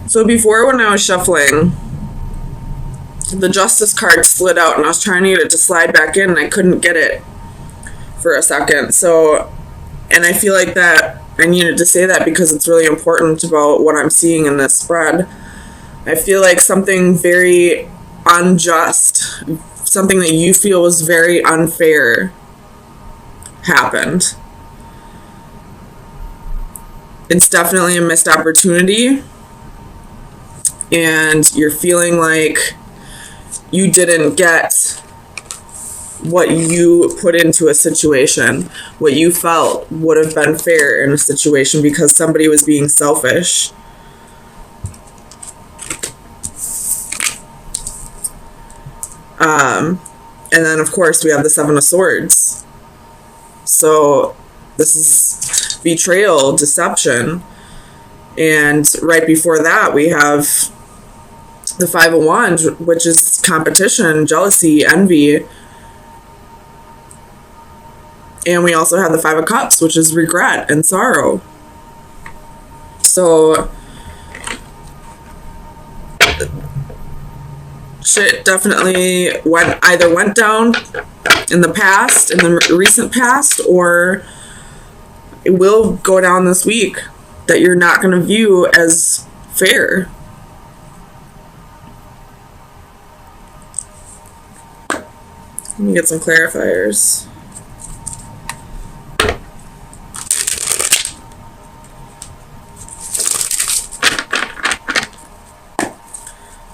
So before, when I was shuffling, the Justice card slid out and I was trying to get it to slide back in and I couldn't get it for a second. So, and I feel like that I needed to say that because it's really important about what I'm seeing in this spread. I feel like something very unjust, something that you feel was very unfair happened. It's definitely a missed opportunity, and you're feeling like you didn't get what you put into a situation, what you felt would have been fair in a situation because somebody was being selfish. And then, of course, we have the Seven of Swords. So this is betrayal, deception. And right before that, we have the Five of Wands, which is competition, jealousy, envy. And we also have the Five of Cups, which is regret and sorrow. So shit definitely went down in the past, in the recent past, or it will go down this week that you're not going to view as fair. Let me get some clarifiers.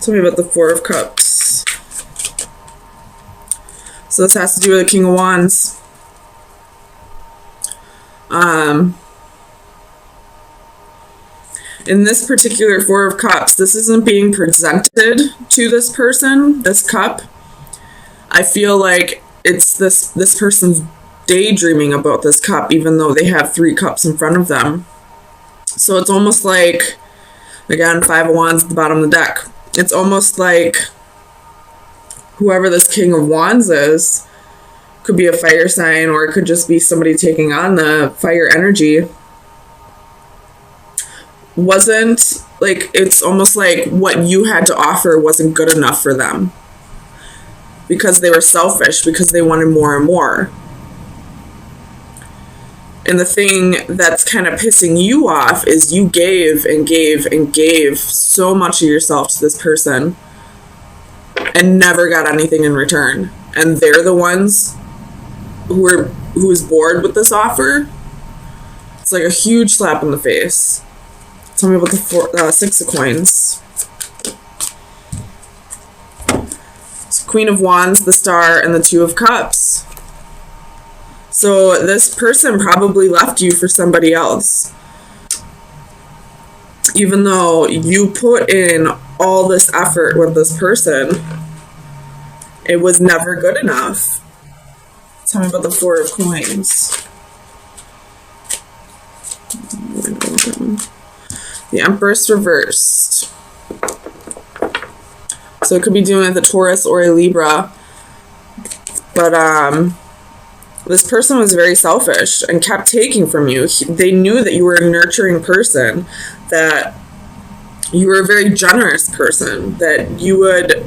Tell me about the Four of Cups. So this has to do with the King of Wands. In this particular Four of Cups, this isn't being presented to this person, this cup. I feel like it's this person's daydreaming about this cup, even though they have 3 cups in front of them. So it's almost like, again, Five of Wands at the bottom of the deck. It's almost like whoever this King of Wands is could be a fire sign, or it could just be somebody taking on the fire energy. Wasn't like, it's almost like what you had to offer wasn't good enough for them because they were selfish, because they wanted more and more. And the thing that's kind of pissing you off is you gave and gave and gave so much of yourself to this person and never got anything in return. And they're the ones who's bored with this offer. It's like a huge slap in the face. Tell me about the Six of Coins. It's Queen of Wands, the Star, and the Two of Cups. So this person probably left you for somebody else. Even though you put in all this effort with this person, it was never good enough. Tell me about the Four of Coins. The Empress reversed. So it could be doing with a Taurus or a Libra. But this person was very selfish and kept taking from you. They knew that you were a nurturing person, that you were a very generous person, that you would...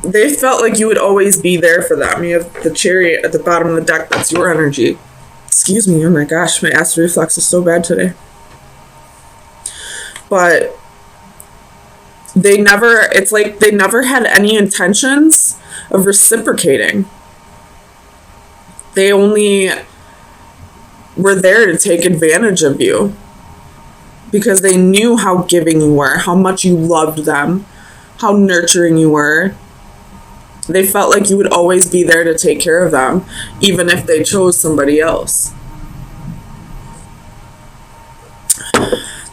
They felt like you would always be there for them. You have the Chariot at the bottom of the deck. That's your energy. Excuse me. Oh my gosh, my acid reflux is so bad today. But it's like they never had any intentions of reciprocating. They only were there to take advantage of you because they knew how giving you were, how much you loved them, how nurturing you were. They felt like you would always be there to take care of them, even if they chose somebody else.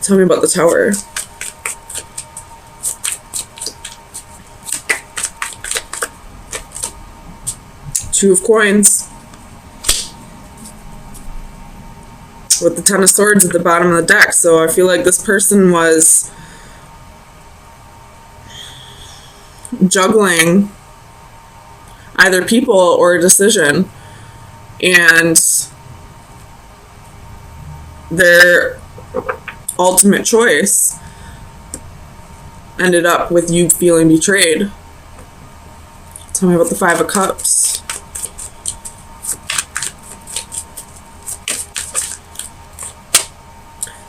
Tell me about the Tower. Two of Coins. With the Ten of Swords at the bottom of the deck. So I feel like this person was juggling either people or a decision, and their ultimate choice ended up with you feeling betrayed. Tell me about the Five of Cups.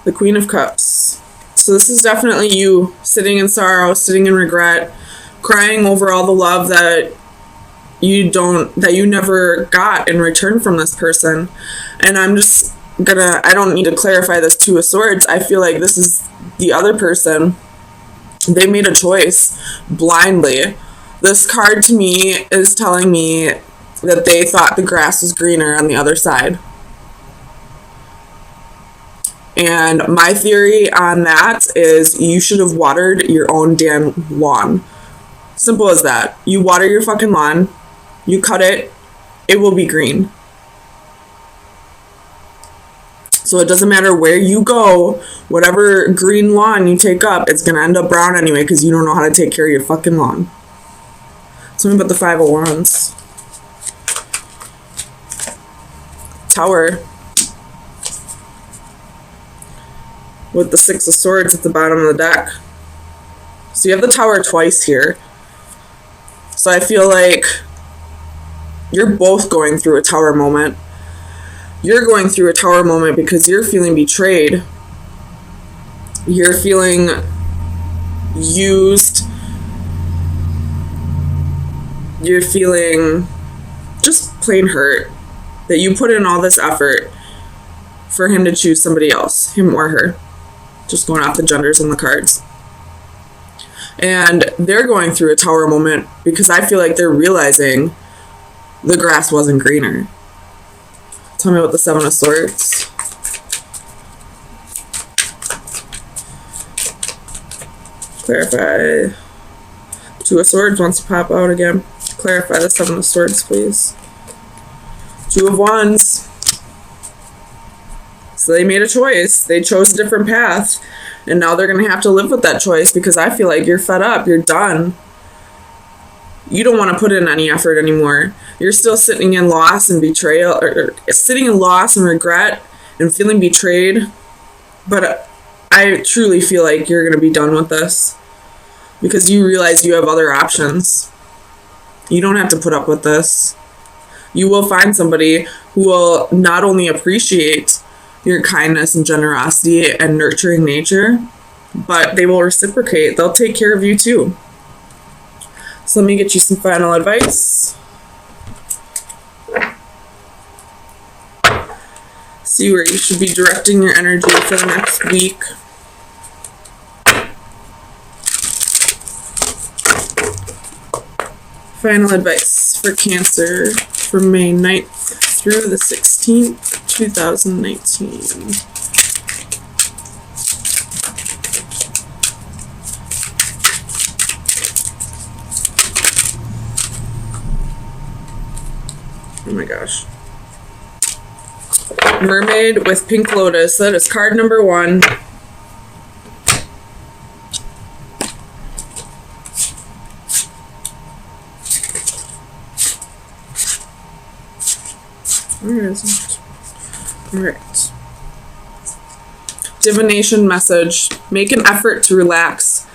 The Queen of Cups. So this is definitely you sitting in sorrow, sitting in regret, crying over all the love that you never got in return from this person. And I'm just gonna, I don't need to clarify this Two of Swords. I feel like this is the other person. They made a choice blindly. This card to me is telling me that they thought the grass was greener on the other side. And my theory on that is you should have watered your own damn lawn. Simple as that. You water your fucking lawn, you cut it, it will be green. So it doesn't matter where you go, whatever green lawn you take up, it's going to end up brown anyway because you don't know how to take care of your fucking lawn. Tell me about the Five of Wands. Tower. With the Six of Swords at the bottom of the deck. So you have the Tower twice here. So I feel like you're both going through a Tower moment. You're going through a Tower moment because you're feeling betrayed. You're feeling used. You're feeling just plain hurt that you put in all this effort for him to choose somebody else, him or her. Just going off the genders in the cards. And they're going through a Tower moment because I feel like they're realizing the grass wasn't greener. Tell me about the Seven of Swords. Clarify. Two of Swords wants to pop out again. Clarify the Seven of Swords, please. Two of Wands. So they made a choice. They chose a different path. And now they're going to have to live with that choice because I feel like you're fed up. You're done. You don't want to put in any effort anymore. You're still sitting in loss and betrayal, or sitting in loss and regret and feeling betrayed. But I truly feel like you're going to be done with this because you realize you have other options. You don't have to put up with this. You will find somebody who will not only appreciate your kindness and generosity and nurturing nature, but they will reciprocate. They'll take care of you too. So let me get you some final advice. See where you should be directing your energy for the next week. Final advice for Cancer from May 9th through the 16th, 2019. Oh my gosh. Mermaid with Pink Lotus. That is card number 1. Where is it? Alright. Divination message. Make an effort to relax.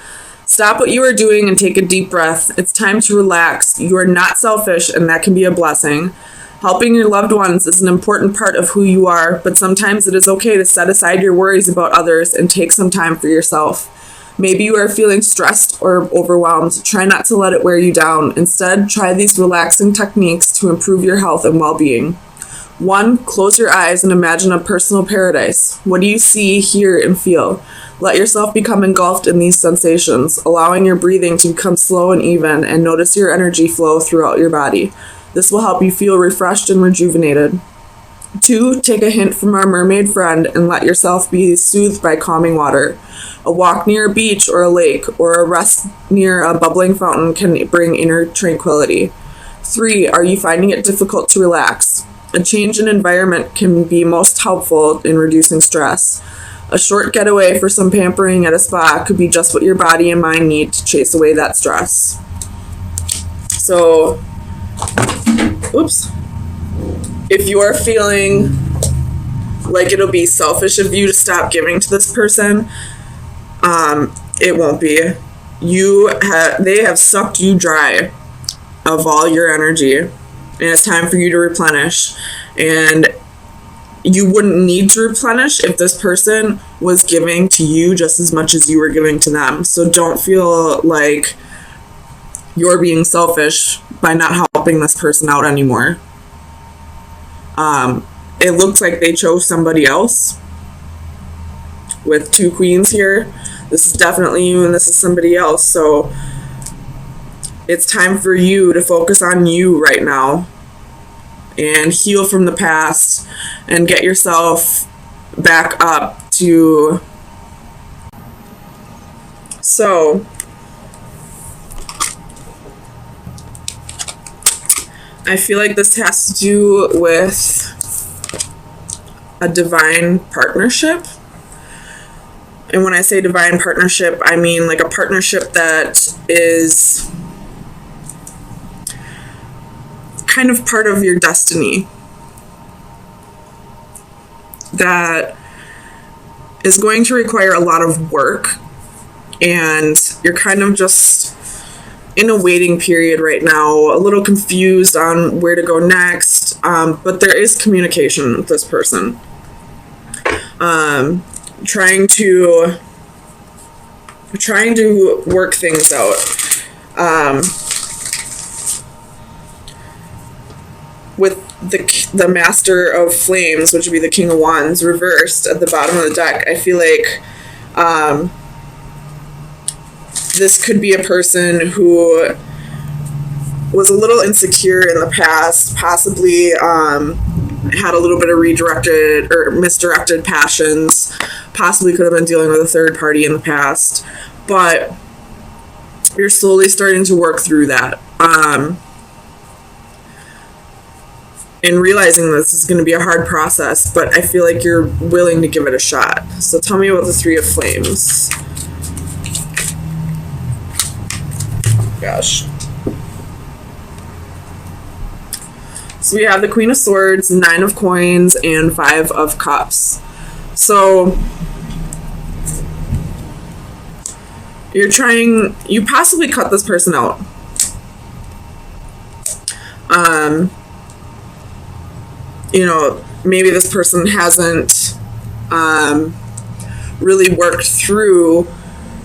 Stop what you are doing and take a deep breath. It's time to relax. You are not selfish, and that can be a blessing. Helping your loved ones is an important part of who you are, but sometimes it is okay to set aside your worries about others and take some time for yourself. Maybe you are feeling stressed or overwhelmed. Try not to let it wear you down. Instead, try these relaxing techniques to improve your health and well-being. 1. Close your eyes and imagine a personal paradise. What do you see, hear, and feel? Let yourself become engulfed in these sensations, allowing your breathing to become slow and even, and notice your energy flow throughout your body. This will help you feel refreshed and rejuvenated. 2. Take a hint from our mermaid friend and let yourself be soothed by calming water. A walk near a beach or a lake, or a rest near a bubbling fountain can bring inner tranquility. 3. Are you finding it difficult to relax? A change in environment can be most helpful in reducing stress. A short getaway for some pampering at a spa could be just what your body and mind need to chase away that stress. So, oops. If you are feeling like it'll be selfish of you to stop giving to this person, it won't be. they have sucked you dry of all your energy, and it's time for you to replenish. And you wouldn't need to replenish if this person was giving to you just as much as you were giving to them. So don't feel like you're being selfish by not helping this person out anymore. It looks like they chose somebody else with 2 queens here. This is definitely you and this is somebody else. So it's time for you to focus on you right now and heal from the past and get yourself back up to. So I feel like this has to do with a divine partnership. And when I say divine partnership, I mean like a partnership that is kind of part of your destiny, that is going to require a lot of work, and you're kind of just in a waiting period right now, a little confused on where to go next, but there is communication with this person, trying to work things out. With the Master of Flames, which would be the King of Wands, reversed at the bottom of the deck, I feel like this could be a person who was a little insecure in the past, possibly had a little bit of redirected or misdirected passions, possibly could have been dealing with a third party in the past, but you're slowly starting to work through that. And realizing this is going to be a hard process, but I feel like you're willing to give it a shot. So tell me about the Three of Flames. Gosh. So we have the Queen of Swords, 9 of Coins, and 5 of Cups. So you possibly cut this person out. Maybe this person hasn't really worked through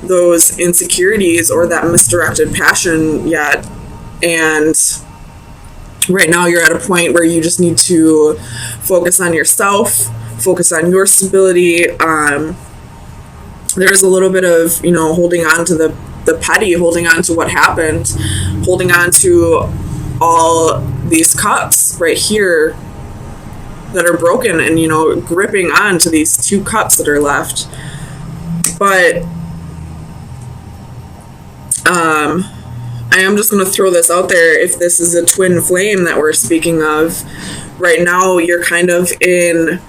those insecurities or that misdirected passion yet. And right now you're at a point where you just need to focus on yourself, focus on your stability. There's a little bit of, holding on to the petty, holding on to what happened, holding on to all these cups right here that are broken, and gripping on to these 2 cups that are left. But I am just going to throw this out there. If this is a twin flame that we're speaking of, right now you're kind of in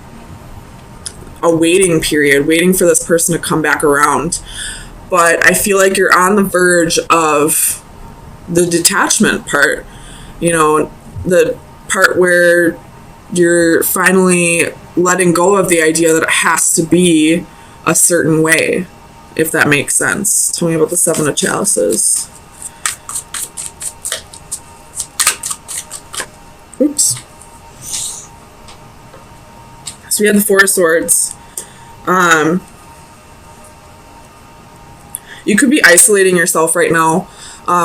a waiting period, waiting for this person to come back around. But I feel like you're on the verge of the detachment part, the part where you're finally letting go of the idea that it has to be a certain way, if that makes sense. Tell me about the 7 of Chalices. Oops. So we have the 4 of Swords. You could be isolating yourself right now,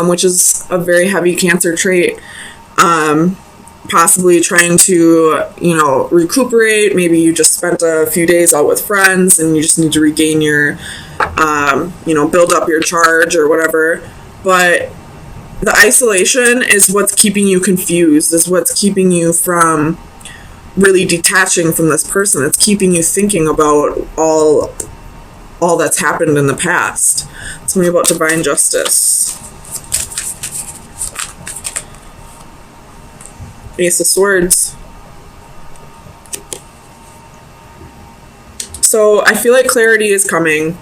which is a very heavy Cancer trait. Possibly trying to, recuperate. Maybe you just spent a few days out with friends and you just need to regain your, build up your charge or whatever. But the isolation is what's keeping you confused, is what's keeping you from really detaching from this person. It's keeping you thinking about all that's happened in the past. Tell me about divine justice. Ace of Swords. So I feel like clarity is coming,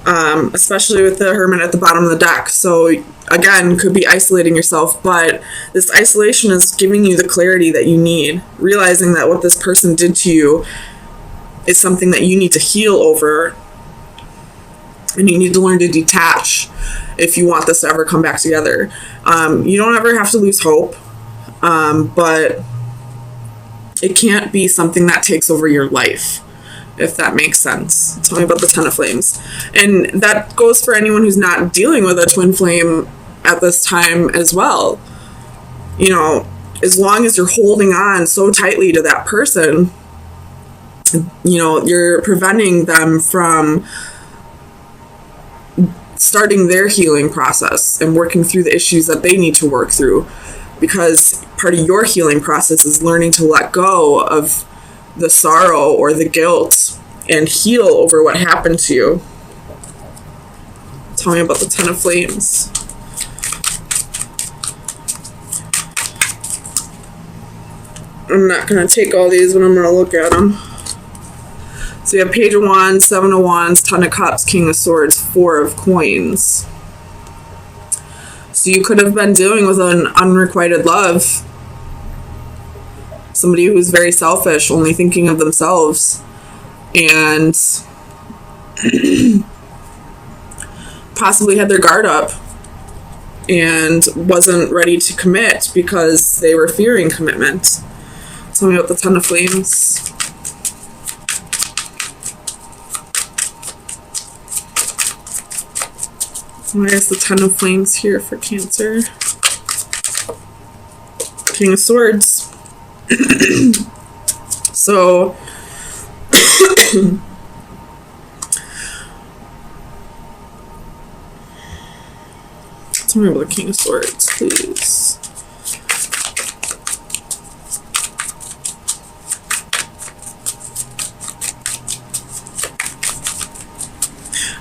especially with the Hermit at the bottom of the deck. So again, could be isolating yourself, but this isolation is giving you the clarity that you need, realizing that what this person did to you is something that you need to heal over. And you need to learn to detach if you want this to ever come back together. You don't ever have to lose hope, but it can't be something that takes over your life, if that makes sense. Tell me about the Ten of Flames. And that goes for anyone who's not dealing with a twin flame at this time as well. You know, as long as you're holding on so tightly to that person, you know, you're preventing them from starting their healing process and working through the issues that they need to work through. Because part of your healing process is learning to let go of the sorrow or the guilt and heal over what happened to you. Tell me about the Ten of Flames. I'm not going to take all these, but I'm going to look at them. So you have Page of Wands, Seven of Wands, Ten of Cups, King of Swords, Four of Coins. So you could have been dealing with an unrequited love. Somebody who's very selfish, only thinking of themselves. And possibly had their guard up and wasn't ready to commit because they were fearing commitment. Tell me about the Ten of Flames. Why is the Ten of Flames here for Cancer? King of Swords. So, tell me about the King of Swords, please.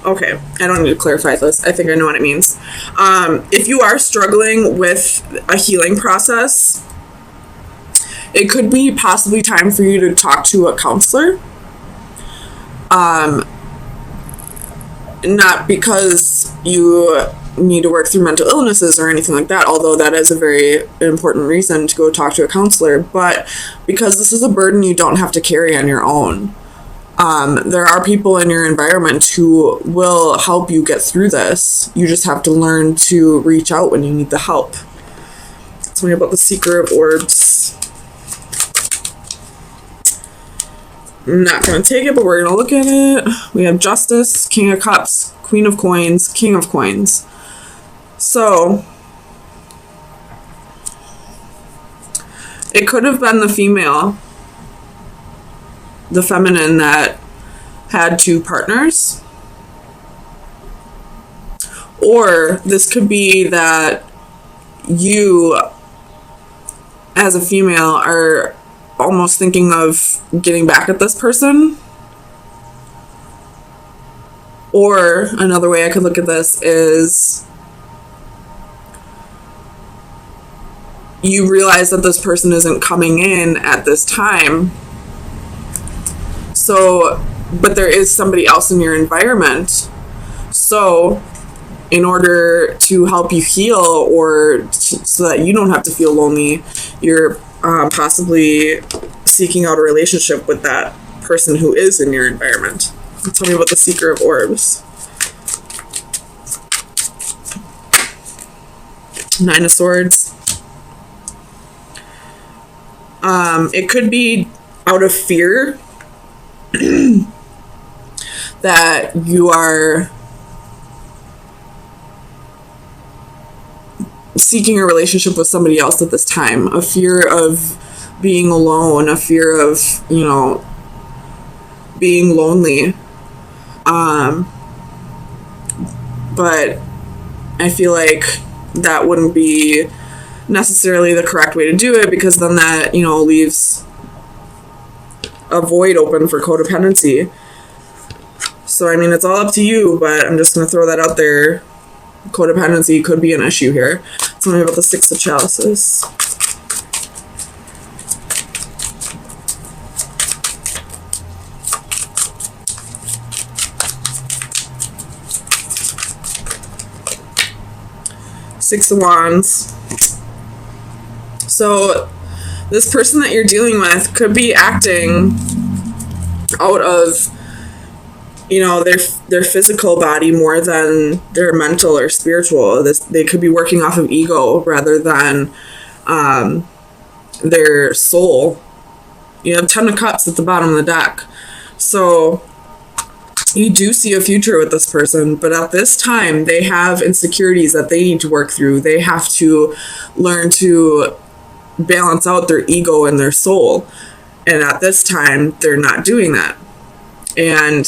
Okay, I don't need to clarify this. I think I know what it means. If you are struggling with a healing process, it could be possibly time for you to talk to a counselor. Not because you need to work through mental illnesses or anything like that, although that is a very important reason to go talk to a counselor, but because this is a burden you don't have to carry on your own. There are people in your environment who will help you get through this. You just have to learn to reach out when you need the help. Tell me about the Seeker of Orbs. I'm not going to take it, but we're going to look at it. We have Justice, King of Cups, Queen of Coins, King of Coins. So, it could have been the female, the feminine, that had two partners. Or this could be that you, as a female, are almost thinking of getting back at this person. Or another way I could look at this is you realize that this person isn't coming in at this time. So, but there is somebody else in your environment. So, in order to help you heal or so that you don't have to feel lonely, you're possibly seeking out a relationship with that person who is in your environment. Tell me about the Seeker of Orbs. Nine of Swords. It could be out of fear that you are seeking a relationship with somebody else at this time. A fear of being alone, a fear of, you know, being lonely. But I feel like that wouldn't be necessarily the correct way to do it, because then that, you know, leaves a void open for codependency. So, I mean, it's all up to you, but I'm just going to throw that out there. Codependency could be an issue here. Tell me about the Six of Chalices. Six of Wands. So this person that you're dealing with could be acting out of, you know, their physical body more than their mental or spiritual. They could be working off of ego rather than their soul. You have 10 of Cups at the bottom of the deck. So you do see a future with this person, but at this time, they have insecurities that they need to work through. They have to learn to balance out their ego and their soul. And at this time, they're not doing that. And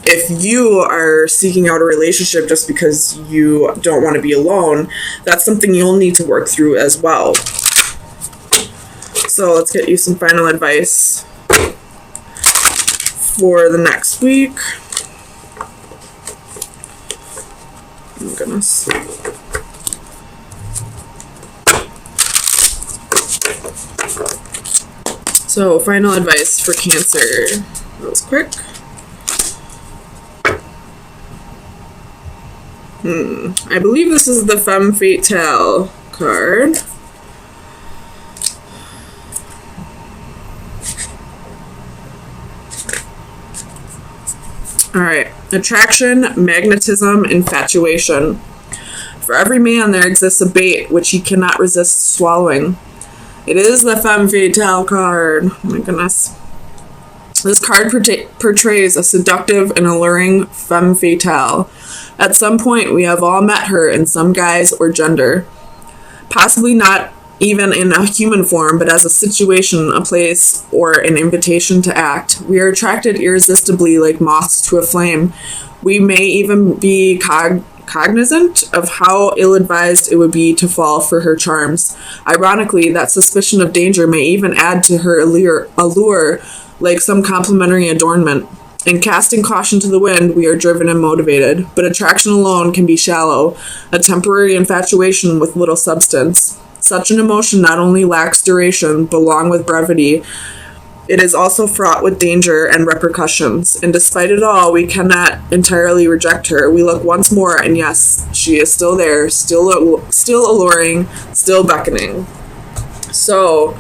if you are seeking out a relationship just because you don't want to be alone, that's something you'll need to work through as well. So let's get you some final advice for the next week. Oh my goodness. So, final advice for Cancer. That was quick. I believe this is the Femme Fatale card. Alright. Attraction, magnetism, infatuation. For every man there exists a bait which he cannot resist swallowing. It is the Femme Fatale card. Oh my goodness. This card portrays a seductive and alluring femme fatale. At some point, we have all met her in some guise or gender. Possibly not even in a human form, but as a situation, a place, or an invitation to act. We are attracted irresistibly like moths to a flame. We may even be cognizant of how ill-advised it would be to fall for her charms. Ironically, that suspicion of danger may even add to her allure like some complimentary adornment. In casting caution to the wind, we are driven and motivated, but attraction alone can be shallow, a temporary infatuation with little substance. Such an emotion not only lacks duration, but along with brevity, it is also fraught with danger and repercussions, and despite it all, we cannot entirely reject her. We look once more, and yes, she is still there, still alluring, still beckoning. So,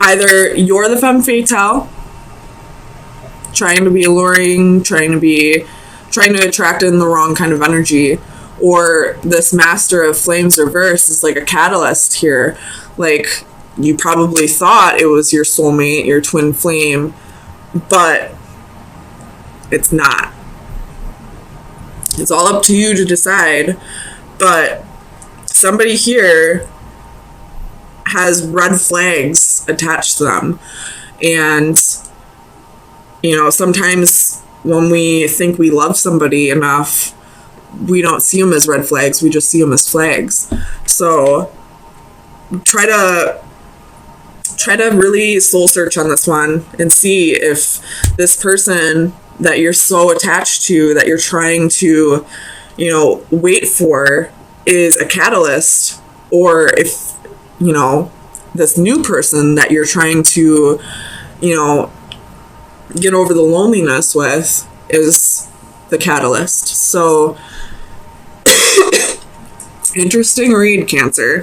either you're the femme fatale, trying to be alluring, trying to attract in the wrong kind of energy, or this Master of Flames reverse is like a catalyst here. Like, you probably thought it was your soulmate, your twin flame, but it's not. It's all up to you to decide, but somebody here has red flags attached to them. And, you know, sometimes when we think we love somebody enough, we don't see them as red flags, we just see them as flags. So try to really soul search on this one and see if this person that you're so attached to, that you're trying to, you know, wait for, is a catalyst, or if, you know, this new person that you're trying to, you know, get over the loneliness with is the catalyst. So interesting read, Cancer.